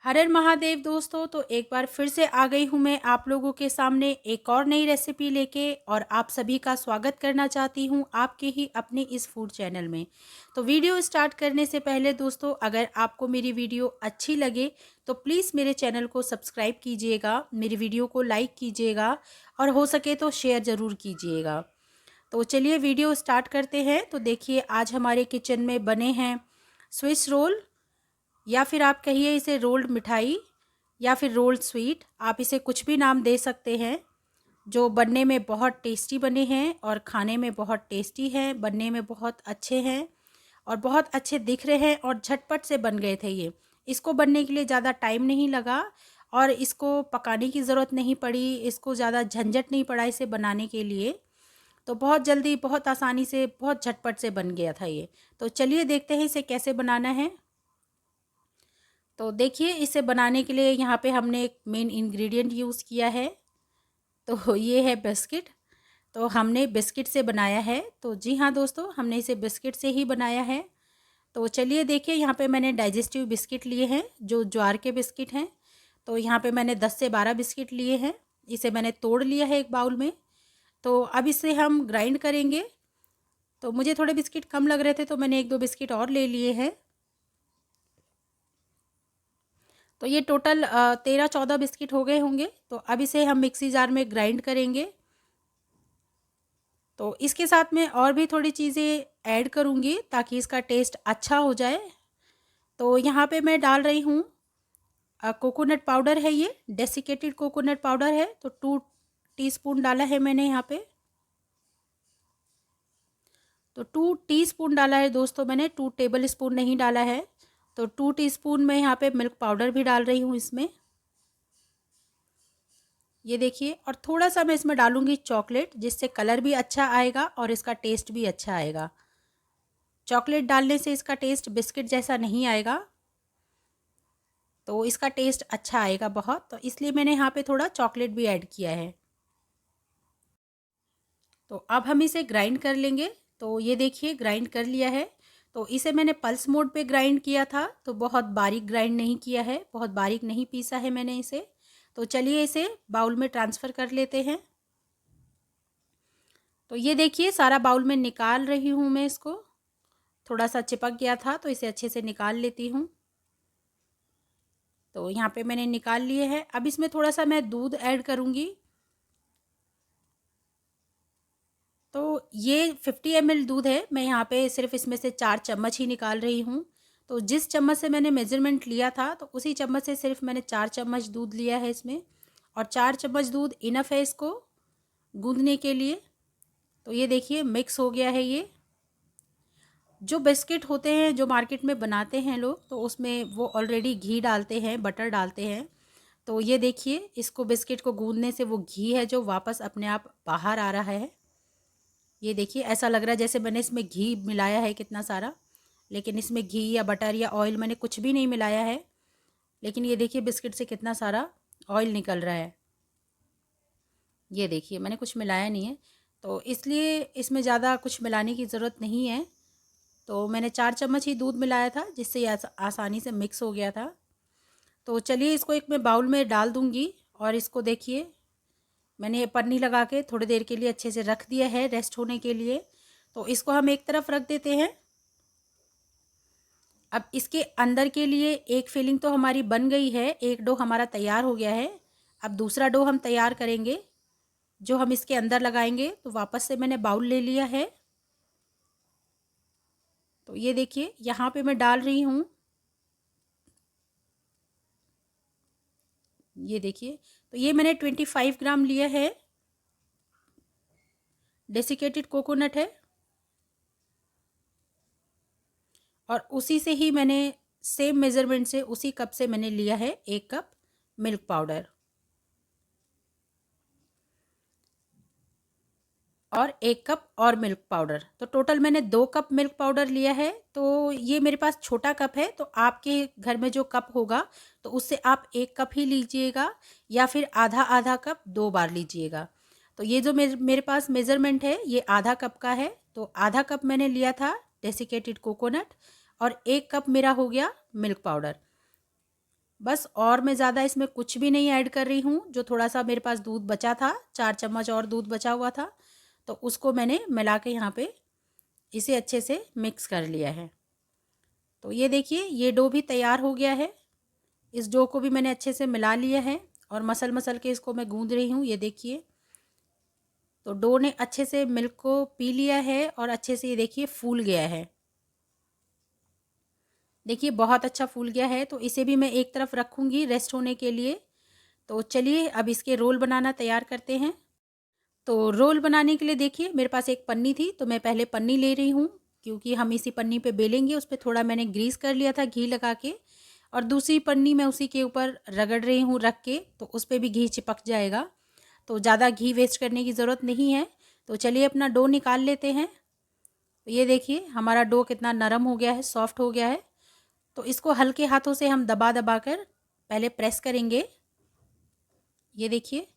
हर हर महादेव दोस्तों। तो एक बार फिर से आ गई हूँ मैं आप लोगों के सामने एक और नई रेसिपी लेके, और आप सभी का स्वागत करना चाहती हूँ आपके ही अपने इस फूड चैनल में। तो वीडियो स्टार्ट करने से पहले दोस्तों, अगर आपको मेरी वीडियो अच्छी लगे तो प्लीज़ मेरे चैनल को सब्सक्राइब कीजिएगा, मेरी वीडियो को लाइक कीजिएगा और हो सके तो शेयर ज़रूर कीजिएगा। तो चलिए वीडियो स्टार्ट करते हैं। तो देखिए, आज हमारे किचन में बने हैं स्विस रोल, या फिर आप कहिए इसे रोल्ड मिठाई, या फिर रोल्ड स्वीट, आप इसे कुछ भी नाम दे सकते हैं। जो बनने में बहुत टेस्टी बने हैं और खाने में बहुत टेस्टी हैं, बनने में बहुत अच्छे हैं और बहुत अच्छे दिख रहे हैं और झटपट से बन गए थे ये। इसको बनने के लिए ज़्यादा टाइम नहीं लगा और इसको पकाने की ज़रूरत नहीं पड़ी, इसको ज़्यादा झंझट नहीं पड़ा इसे बनाने के लिए। तो बहुत जल्दी, बहुत आसानी से, बहुत झटपट से बन गया था ये। तो चलिए देखते हैं इसे कैसे बनाना है। तो देखिए, इसे बनाने के लिए यहाँ पे हमने एक मेन इंग्रेडिएंट यूज़ किया है। तो ये है बिस्किट। तो हमने बिस्किट से बनाया है। तो जी हाँ दोस्तों, हमने इसे बिस्किट से ही बनाया है। तो चलिए देखिए, यहाँ पे मैंने डाइजेस्टिव बिस्किट लिए हैं, जो ज्वार के बिस्किट हैं। तो यहाँ पे मैंने 10 से 12 बिस्किट लिए हैं। इसे मैंने तोड़ लिया है एक बाउल में। तो अब इसे हम ग्राइंड करेंगे। तो मुझे थोड़े बिस्किट कम लग रहे थे तो मैंने 1-2 बिस्किट और ले लिए हैं। तो ये टोटल 13-14 बिस्किट हो गए होंगे। तो अब इसे हम मिक्सी जार में ग्राइंड करेंगे। तो इसके साथ में और भी थोड़ी चीज़ें ऐड करूँगी ताकि इसका टेस्ट अच्छा हो जाए। तो यहाँ पे मैं डाल रही हूँ कोकोनट पाउडर है, ये डेसिकेटेड कोकोनट पाउडर है। तो 2 टीस्पून डाला है मैंने यहाँ पे। तो 2 टीस्पून डाला है दोस्तों मैंने, 2 टेबल स्पून नहीं डाला है। तो 2 टीस्पून मैं यहाँ पे मिल्क पाउडर भी डाल रही हूँ इसमें, ये देखिए। और थोड़ा सा मैं इसमें डालूंगी चॉकलेट, जिससे कलर भी अच्छा आएगा और इसका टेस्ट भी अच्छा आएगा। चॉकलेट डालने से इसका टेस्ट बिस्किट जैसा नहीं आएगा, तो इसका टेस्ट अच्छा आएगा बहुत। तो इसलिए मैंने यहाँ पे थोड़ा चॉकलेट भी ऐड किया है। तो अब हम इसे ग्राइंड कर लेंगे। तो ये देखिए, ग्राइंड कर लिया है। तो इसे मैंने पल्स मोड पे ग्राइंड किया था, तो बहुत बारीक ग्राइंड नहीं किया है, बहुत बारीक नहीं पीसा है मैंने इसे। तो चलिए इसे बाउल में ट्रांसफ़र कर लेते हैं। तो ये देखिए, सारा बाउल में निकाल रही हूँ मैं इसको। थोड़ा सा चिपक गया था तो इसे अच्छे से निकाल लेती हूँ। तो यहाँ पे मैंने निकाल लिए हैं। अब इसमें थोड़ा सा मैं दूध ऐड करूँगी। तो ये 50 ml दूध है, मैं यहाँ पे सिर्फ इसमें से 4 चम्मच ही निकाल रही हूँ। तो जिस चम्मच से मैंने मेज़रमेंट लिया था, तो उसी चम्मच से सिर्फ मैंने 4 चम्मच दूध लिया है इसमें। और 4 चम्मच दूध इनफ है इसको गूँदने के लिए। तो ये देखिए, मिक्स हो गया है ये। जो बिस्किट होते हैं जो मार्केट में बनाते हैं लोग, तो उसमें वो ऑलरेडी घी डालते हैं, बटर डालते हैं। तो ये देखिए, इसको बिस्किट को गूँदने से वो घी है जो वापस अपने आप बाहर आ रहा है। ये देखिए, ऐसा लग रहा है जैसे मैंने इसमें घी मिलाया है कितना सारा, लेकिन इसमें घी या बटर या ऑयल मैंने कुछ भी नहीं मिलाया है। लेकिन ये देखिए, बिस्किट से कितना सारा ऑयल निकल रहा है। ये देखिए, मैंने कुछ मिलाया नहीं है, तो इसलिए इसमें ज़्यादा कुछ मिलाने की ज़रूरत नहीं है। तो मैंने 4 चम्मच ही दूध मिलाया था, जिससे ये आसानी से मिक्स हो गया था। तो चलिए इसको एक मैं बाउल में डाल दूँगी। और इसको देखिए, मैंने ये पन्नी लगा के थोड़ी देर के लिए अच्छे से रख दिया है रेस्ट होने के लिए। तो इसको हम एक तरफ रख देते हैं। अब इसके अंदर के लिए एक फिलिंग तो हमारी बन गई है, एक डो हमारा तैयार हो गया है। अब दूसरा डो हम तैयार करेंगे, जो हम इसके अंदर लगाएंगे। तो वापस से मैंने बाउल ले लिया है। तो ये देखिए, यहाँ पे मैं डाल रही हूँ, ये देखिए। तो ये मैंने 25 ग्राम लिया है, डेसिकेटेड कोकोनट है। और उसी से ही मैंने सेम मेज़रमेंट से, उसी कप से मैंने लिया है 1 कप मिल्क पाउडर और 1 कप और मिल्क पाउडर। तो टोटल मैंने 2 कप मिल्क पाउडर लिया है। तो ये मेरे पास छोटा कप है, तो आपके घर में जो कप होगा तो उससे आप 1 कप ही लीजिएगा, या फिर आधा आधा कप 2 बार लीजिएगा। तो ये जो मेरे पास मेज़रमेंट है, ये आधा कप का है। तो आधा कप मैंने लिया था डेसिकेटेड कोकोनट और 1 कप मेरा हो गया मिल्क पाउडर। बस, और मैं ज़्यादा इसमें कुछ भी नहीं ऐड कर रही हूँ। जो थोड़ा सा मेरे पास दूध बचा था, 4 चम्मच और दूध बचा हुआ था, तो उसको मैंने मिला के यहाँ पे इसे अच्छे से मिक्स कर लिया है। तो ये देखिए ये डो भी तैयार हो गया है। इस डो को भी मैंने अच्छे से मिला लिया है और मसल मसल के इसको मैं गूँध रही हूँ। ये देखिए, तो डो ने अच्छे से मिल्क को पी लिया है और अच्छे से ये देखिए फूल गया है। देखिए बहुत अच्छा फूल गया है। तो इसे भी मैं एक तरफ रखूँगी रेस्ट होने के लिए। तो चलिए अब इसके रोल बनाना तैयार करते हैं। तो रोल बनाने के लिए देखिए मेरे पास एक पन्नी थी, तो मैं पहले पन्नी ले रही हूँ, क्योंकि हम इसी पन्नी पे बेलेंगे। उस पे थोड़ा मैंने ग्रीस कर लिया था घी लगा के, और दूसरी पन्नी मैं उसी के ऊपर रगड़ रही हूँ रख के, तो उस पे भी घी चिपक जाएगा। तो ज़्यादा घी वेस्ट करने की ज़रूरत नहीं है। तो चलिए अपना डो निकाल लेते हैं। तो ये देखिए हमारा डो कितना नरम हो गया है, सॉफ्ट हो गया है। तो इसको हल्के हाथों से हम दबा दबा कर पहले प्रेस करेंगे। ये देखिए,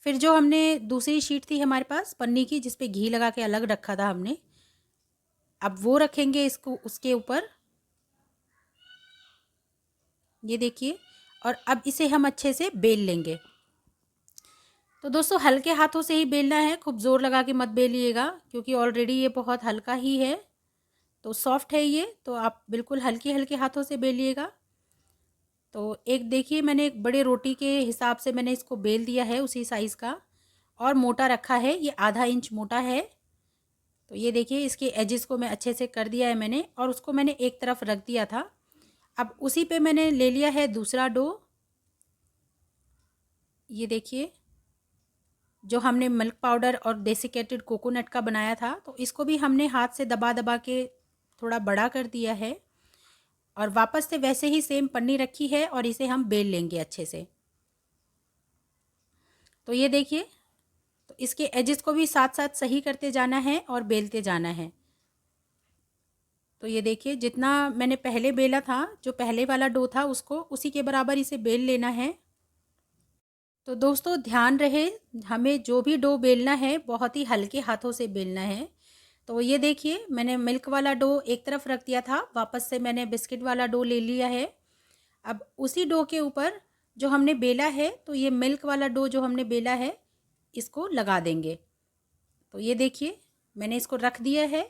फिर जो हमने दूसरी शीट थी हमारे पास पन्नी की, जिस पे घी लगा के अलग रखा था हमने, अब वो रखेंगे इसको उसके ऊपर। ये देखिए, और अब इसे हम अच्छे से बेल लेंगे। तो दोस्तों हल्के हाथों से ही बेलना है, खूब ज़ोर लगा के मत बेलिएगा, क्योंकि ऑलरेडी ये बहुत हल्का ही है, तो सॉफ्ट है ये। तो आप बिल्कुल हल्के हल्के हाथों से बेलिएगा। तो एक देखिए मैंने एक बड़े रोटी के हिसाब से मैंने इसको बेल दिया है, उसी साइज़ का, और मोटा रखा है, ये आधा इंच मोटा है। तो ये देखिए इसके एजेस को मैं अच्छे से कर दिया है मैंने, और उसको मैंने एक तरफ रख दिया था। अब उसी पे मैंने ले लिया है दूसरा डो। ये देखिए जो हमने मिल्क पाउडर और डेसिकेटेड कोकोनट का बनाया था, तो इसको भी हमने हाथ से दबा दबा के थोड़ा बड़ा कर दिया है, और वापस से वैसे ही सेम पन्नी रखी है, और इसे हम बेल लेंगे अच्छे से। तो ये देखिए, तो इसके एजेस को भी साथ साथ सही करते जाना है और बेलते जाना है। तो ये देखिए जितना मैंने पहले बेला था, जो पहले वाला डो था, उसको उसी के बराबर इसे बेल लेना है। तो दोस्तों ध्यान रहे, हमें जो भी डो बेलना है बहुत ही हल्के हाथों से बेलना है। तो ये देखिए मैंने मिल्क वाला डो एक तरफ रख दिया था, वापस से मैंने बिस्किट वाला डो ले लिया है। अब उसी डो के ऊपर जो हमने बेला है, तो ये मिल्क वाला डो जो हमने बेला है, इसको लगा देंगे। तो ये देखिए मैंने इसको रख दिया है,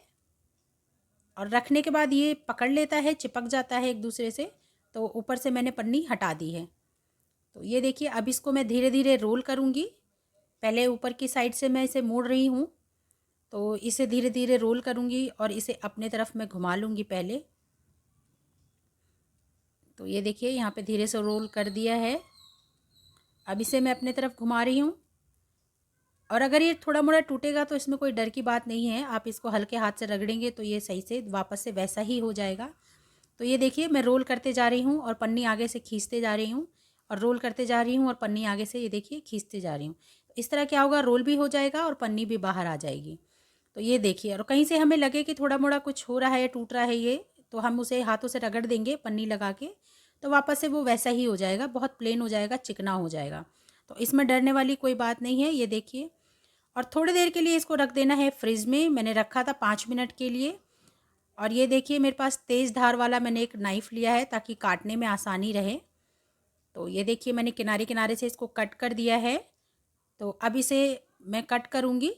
और रखने के बाद ये पकड़ लेता है, चिपक जाता है एक दूसरे से, तो ऊपर से मैंने पन्नी हटा दी है। तो ये देखिए अब इसको मैं धीरे धीरे रोल करूँगी। पहले ऊपर की साइड से मैं इसे मोड़ रही हूँ, तो इसे धीरे धीरे रोल करूँगी और इसे अपने तरफ मैं घुमा लूँगी पहले। तो ये देखिए यहाँ पे धीरे से रोल कर दिया है। अब इसे मैं अपने तरफ घुमा रही हूँ, और अगर ये थोड़ा मोड़ा टूटेगा तो इसमें कोई डर की बात नहीं है, आप इसको हल्के हाथ से रगड़ेंगे तो ये सही से वापस से वैसा ही हो जाएगा। तो ये देखिए मैं रोल करते जा रही हूँ और पन्नी आगे से खींचते जा रही हूँ, और रोल करते जा रही हूँ और पन्नी आगे से ये देखिए खींचते जा रही हूँ। इस तरह क्या होगा, रोल भी हो जाएगा और पन्नी भी बाहर आ जाएगी। तो ये देखिए, और कहीं से हमें लगे कि थोड़ा मोड़ा कुछ हो रहा है, टूट रहा है ये, तो हम उसे हाथों से रगड़ देंगे पन्नी लगा के, तो वापस से वो वैसा ही हो जाएगा, बहुत प्लेन हो जाएगा, चिकना हो जाएगा। तो इसमें डरने वाली कोई बात नहीं है। ये देखिए, और थोड़ी देर के लिए इसको रख देना है फ्रिज में। मैंने रखा था 5 मिनट के लिए। और ये देखिए मेरे पास तेज़ धार वाला मैंने एक नाइफ़ लिया है, ताकि काटने में आसानी रहे। तो ये देखिए मैंने किनारे किनारे से इसको कट कर दिया है। तो अब इसे मैं कट करूँगी।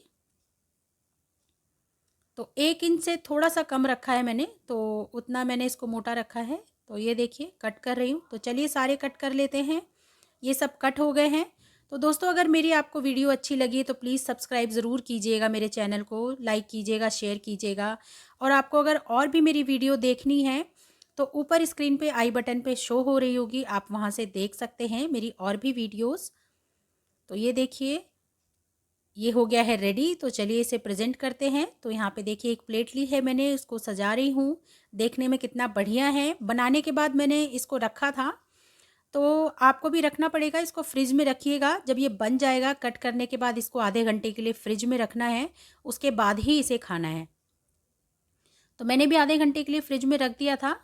तो 1 इंच से थोड़ा सा कम रखा है मैंने, तो उतना मैंने इसको मोटा रखा है। तो ये देखिए कट कर रही हूँ। तो चलिए सारे कट कर लेते हैं। ये सब कट हो गए हैं। तो दोस्तों अगर मेरी आपको वीडियो अच्छी लगी तो प्लीज़ सब्सक्राइब ज़रूर कीजिएगा, मेरे चैनल को लाइक कीजिएगा, शेयर कीजिएगा। और आपको अगर और भी मेरी वीडियो देखनी है, तो ऊपर स्क्रीन पे आई बटन पे शो हो रही होगी, आप वहाँ से देख सकते हैं मेरी और भी वीडियोस। तो ये देखिए ये हो गया है रेडी। तो चलिए इसे प्रेजेंट करते हैं। तो यहाँ पे देखिए एक प्लेट ली है मैंने, इसको सजा रही हूँ। देखने में कितना बढ़िया है। बनाने के बाद मैंने इसको रखा था, तो आपको भी रखना पड़ेगा। इसको फ्रिज में रखिएगा। जब ये बन जाएगा, कट करने के बाद इसको आधे घंटे के लिए फ्रिज में रखना है, उसके बाद ही इसे खाना है। तो मैंने भी आधे घंटे के लिए फ्रिज में रख दिया था,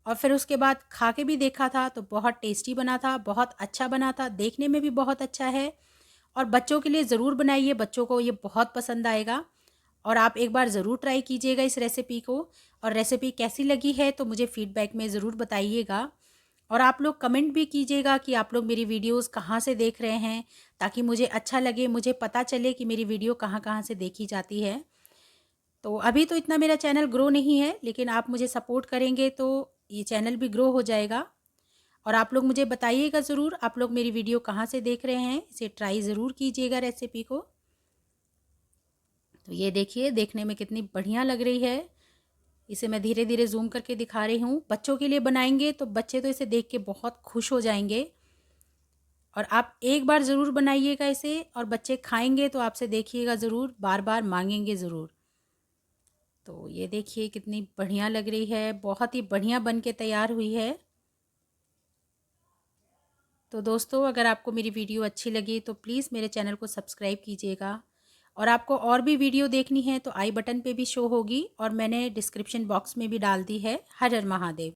और फिर उसके बाद खा के भी देखा था, तो बहुत टेस्टी बना था, बहुत अच्छा बना था, देखने में भी बहुत अच्छा है। और बच्चों के लिए ज़रूर बनाइए, बच्चों को ये बहुत पसंद आएगा। और आप एक बार ज़रूर ट्राई कीजिएगा इस रेसिपी को। और रेसिपी कैसी लगी है तो मुझे फ़ीडबैक में ज़रूर बताइएगा। और आप लोग कमेंट भी कीजिएगा कि आप लोग मेरी वीडियोस कहाँ से देख रहे हैं, ताकि मुझे अच्छा लगे, मुझे पता चले कि मेरी वीडियो कहाँ-कहाँ से देखी जाती है। तो अभी तो इतना मेरा चैनल ग्रो नहीं है, लेकिन आप मुझे सपोर्ट करेंगे तो ये चैनल भी ग्रो हो जाएगा। और आप लोग मुझे बताइएगा ज़रूर आप लोग मेरी वीडियो कहाँ से देख रहे हैं, इसे ट्राई ज़रूर कीजिएगा रेसिपी को। तो ये देखिए देखने में कितनी बढ़िया लग रही है। इसे मैं धीरे-धीरे ज़ूम करके दिखा रही हूँ। बच्चों के लिए बनाएँगे तो बच्चे तो इसे देख के बहुत खुश हो जाएँगे। और आप एक बार ज़रूर बनाइएगा इसे, और बच्चे खाएँगे तो आपसे देखिएगा ज़रूर, बार-बार माँगेंगे ज़रूर। तो ये देखिए कितनी बढ़िया लग रही है, बहुत ही बढ़िया बन के तैयार हुई है। तो दोस्तों, अगर आपको मेरी वीडियो अच्छी लगी तो प्लीज़ मेरे चैनल को सब्सक्राइब कीजिएगा। और आपको और भी वीडियो देखनी है तो आई बटन पे भी शो होगी, और मैंने डिस्क्रिप्शन बॉक्स में भी डाल दी है। हर हर महादेव।